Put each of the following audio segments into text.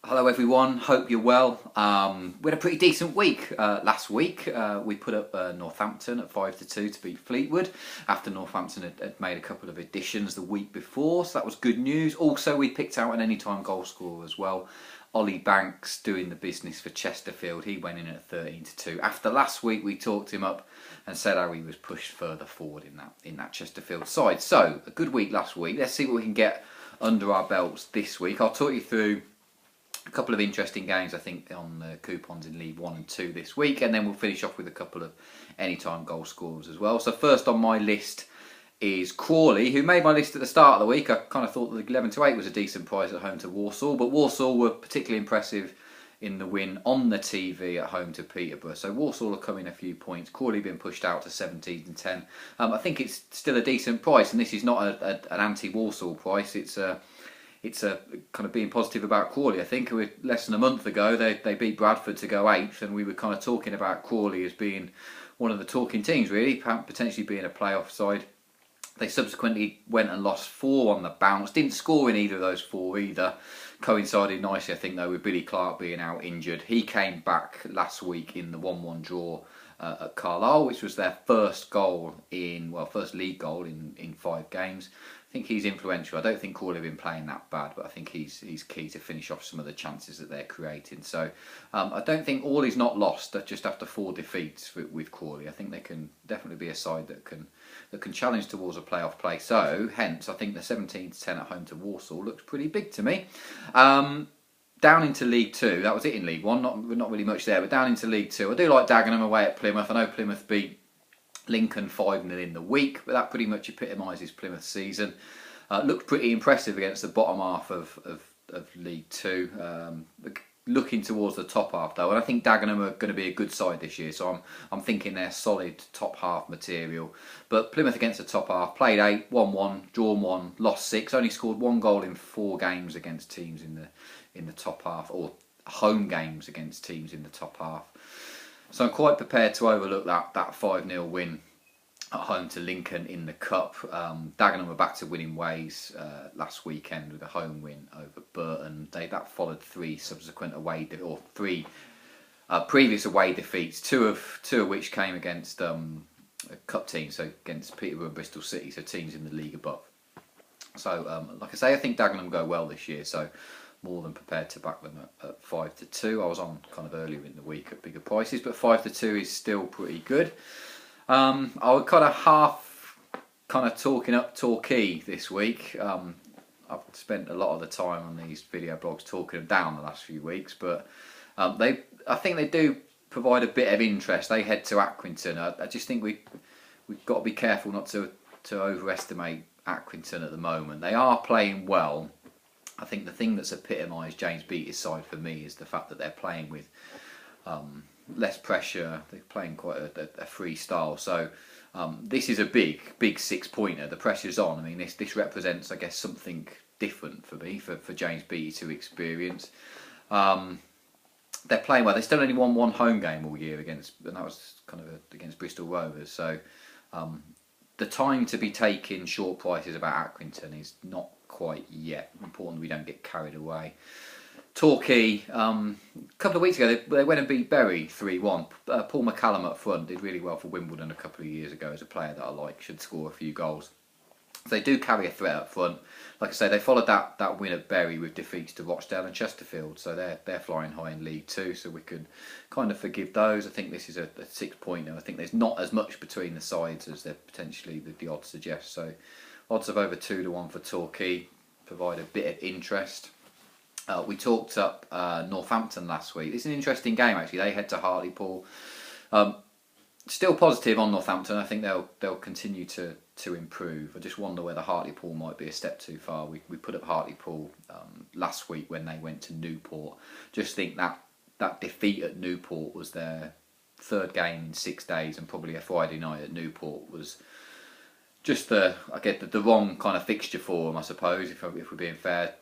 Hello everyone, hope you're well. We had a pretty decent week last week. We put up Northampton at 5-2 to beat Fleetwood after Northampton had made a couple of additions the week before, so that was good news. Also, we picked out an anytime goal scorer as well. Ollie Banks doing the business for Chesterfield. He went in at 13-2. After last week, we talked him up and said how he was pushed further forward in that Chesterfield side. So, a good week last week. Let's see what we can get under our belts this week. I'll talk you through a couple of interesting games, I think, on the coupons in League 1 and 2 this week, and then we'll finish off with a couple of anytime goal scorers as well. So first on my list is Crawley, who made my list at the start of the week. I kind of thought that 11-8 was a decent price at home to Walsall, but Walsall were particularly impressive in the win on the TV at home to Peterborough. So Walsall are coming a few points. Crawley been pushed out to 17-10. I think it's still a decent price, and this is not an anti-Walsall price. It's a kind of being positive about Crawley. I think less than a month ago they beat Bradford to go 8th, and we were kind of talking about Crawley as being one of the talking teams, really, potentially being a playoff side. They subsequently went and lost 4 on the bounce. Didn't score in either of those 4 either. Coincided nicely, I think, though, with Billy Clark being out injured. He came back last week in the 1-1 draw at Carlisle, which was their first league goal in 5 games. I think he's influential. I don't think Crawley have been playing that bad, but I think he's key to finish off some of the chances that they're creating. So I don't think all is not lost just after 4 defeats with Crawley. I think they can definitely be a side that can challenge towards a playoff play. So hence, I think the 17-10 at home to Walsall looks pretty big to me. Down into League 2, that was it in League 1. Not really much there, but down into League 2, I do like Dagenham away at Plymouth. I know Plymouth beat Lincoln 5-0 in the week, but that pretty much epitomises Plymouth's season. Looked pretty impressive against the bottom half of League 2. Looking towards the top half though, and I think Dagenham are going to be a good side this year, so I'm thinking they're solid top half material. But Plymouth against the top half, played 8, won 1, drawn 1, lost 6, only scored 1 goal in 4 games against teams in the top half, or home games against teams in the top half. So I'm quite prepared to overlook that 5-0 win at home to Lincoln in the Cup. Dagenham were back to winning ways last weekend with a home win over Burton. That followed 3 subsequent previous away defeats, two of which came against Cup teams, so against Peterborough and Bristol City, so teams in the league above. So like I say, I think Dagenham go well this year, so more than prepared to back them at 5-2. I was on kind of earlier in the week at bigger prices, but 5-2 is still pretty good. I was kind of talking up Torquay this week. I've spent a lot of the time on these video blogs talking them down the last few weeks, but I think they do provide a bit of interest. They head to Accrington. I just think we've got to be careful not to overestimate Accrington at the moment. They are playing well. I think the thing that's epitomised James Beattie's side for me is the fact that they're playing with less pressure. They're playing quite a free style. So this is a big 6-pointer. The pressure's on. I mean, this represents, I guess, something different for me, for James Beattie to experience. They're playing well. They still only won 1 home game all year and that was kind of against Bristol Rovers. So the time to be taking short prices about Accrington is not quite yet. Important we don't get carried away. Torquay, a couple of weeks ago they went and beat Bury 3-1. Paul McCallum up front did really well for Wimbledon a couple of years ago as a player that I like, should score a few goals. So they do carry a threat up front. Like I say, they followed that win at Bury with defeats to Rochdale and Chesterfield, so they're flying high in League 2, so we could kind of forgive those. I think this is a 6-pointer. I think there's not as much between the sides as there potentially the odds suggest. So odds of over 2-1 for Torquay provide a bit of interest. We talked up Northampton last week. It's an interesting game actually. They head to Hartlepool. Still positive on Northampton. I think they'll continue to improve. I just wonder whether Hartlepool might be a step too far. We put up Hartlepool last week when they went to Newport. Just think that defeat at Newport was their 3rd game in 6 days, and probably a Friday night at Newport was just the wrong kind of fixture for them, I suppose, if we're being fair,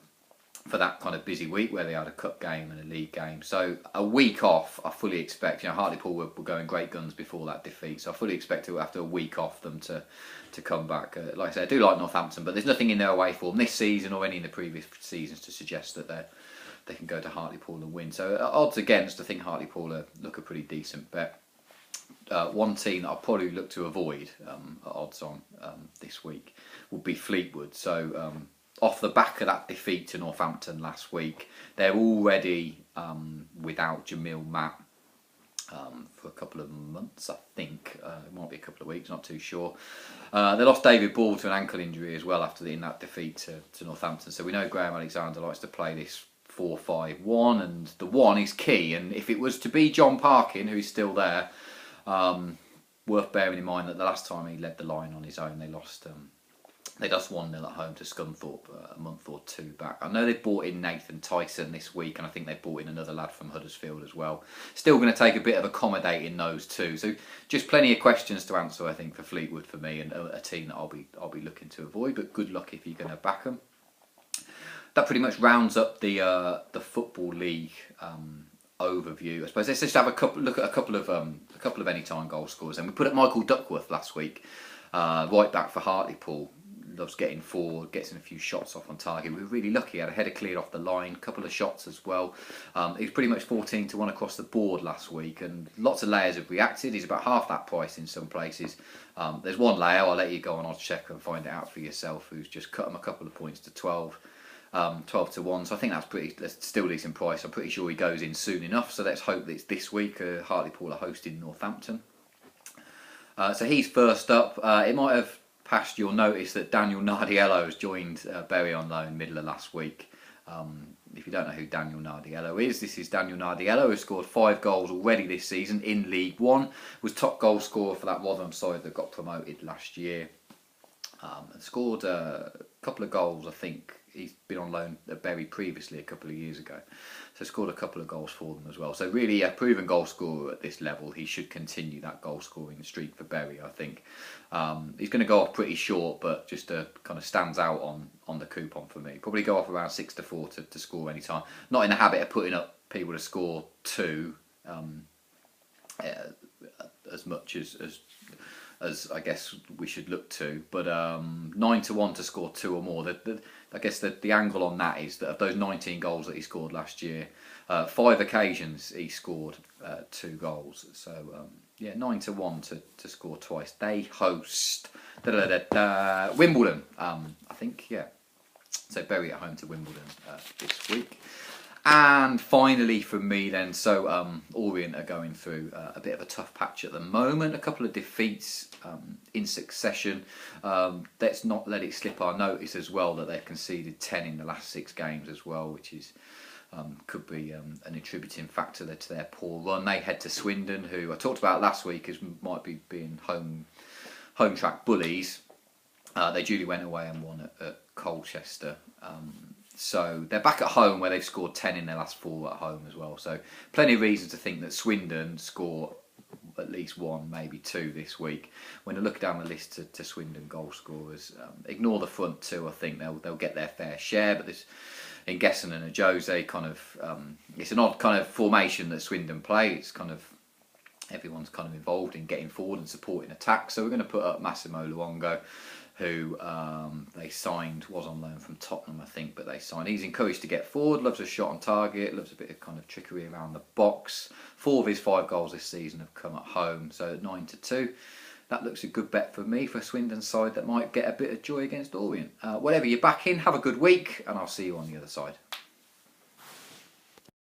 for that kind of busy week where they had a cup game and a league game. So a week off, I fully expect, Hartlepool were going great guns before that defeat, so I fully expect after a week off them to come back. Like I said, I do like Northampton, but there's nothing in their away form this season or any in the previous seasons to suggest that they can go to Hartlepool and win. So odds against, I think Hartlepool look a pretty decent bet. One team that I'll probably look to avoid odds on this week would be Fleetwood. So off the back of that defeat to Northampton last week, they're already without Jamil Matt for a couple of months, I think. It might be a couple of weeks, not too sure. They lost David Ball to an ankle injury as well after in that defeat to Northampton. So we know Graham Alexander likes to play this 4-5-1, and the 1 is key. And if it was to be John Parkin, who's still there, worth bearing in mind that the last time he led the line on his own, they lost. They lost 1-0 at home to Scunthorpe a month or two back. I know they've brought in Nathan Tyson this week, and I think they've brought in another lad from Huddersfield as well. Still going to take a bit of accommodating those two. So just plenty of questions to answer, I think, for Fleetwood for me, and a team that I'll be looking to avoid. But good luck if you're going to back them. That pretty much rounds up the Football League overview. I suppose let's just have look at a couple of anytime goal scorers. And we put up Michael Duckworth last week, right back for Hartlepool. Loves getting forward, gets in a few shots off on target. We were really lucky. He had a header cleared off the line, a couple of shots as well. He was pretty much 14-1 across the board last week, and lots of layers have reacted. He's about half that price in some places. There's one layer, I'll let you go on Oddschecker and find it out for yourself, who's just cut him a couple of points to 12-1. So I think that's still a decent price. I'm pretty sure he goes in soon enough. So let's hope that it's this week. Hartlepool are hosting Northampton. So he's first up. It might have passed your notice that Daniel Nardiello has joined Bury on loan middle of last week. If you don't know who Daniel Nardiello is, this is Daniel Nardiello, who scored 5 goals already this season in League One, was top goal scorer for that Rotherham side that got promoted last year, and scored a couple of goals. I think he's been on loan at Bury previously a couple of years ago, so scored a couple of goals for them as well. So really a proven goal scorer at this level. He should continue that goal scoring streak for Bury, I think. He's going to go off pretty short, but just kind of stands out on the coupon for me. Probably go off around 6-4 to score any time. Not in the habit of putting up people to score 2 as much as I guess we should look to, but 9-1 to score 2 or more. I guess the angle on that is that of those 19 goals that he scored last year, 5 occasions he scored 2 goals. So 9-1 to score twice. They host Wimbledon, I think, yeah. So Bury at home to Wimbledon this week. And finally for me then, so Orient are going through a bit of a tough patch at the moment. A couple of defeats in succession. Let's not let it slip our notice as well that they've conceded 10 in the last 6 games as well, which is could be an attributing factor to their poor run. They head to Swindon, who I talked about last week as might be being home track bullies. They duly went away and won at Colchester. So they're back at home where they've scored 10 in their last 4 at home as well. So plenty of reason to think that Swindon score at least 1, maybe 2 this week. When I look down the list to Swindon goal scorers, ignore the front 2. I think they'll get their fair share. But this in Gesson and Ajose kind of it's an odd kind of formation that Swindon play. It's kind of everyone's kind of involved in getting forward and supporting attack. So we're going to put up Massimo Luongo, who they signed, was on loan from Tottenham, I think, but they signed. He's encouraged to get forward, loves a shot on target, loves a bit of kind of trickery around the box. 4 of his 5 goals this season have come at home, so 9-2. That looks a good bet for me for a Swindon side that might get a bit of joy against Orient. Whatever you're back in, have a good week, and I'll see you on the other side.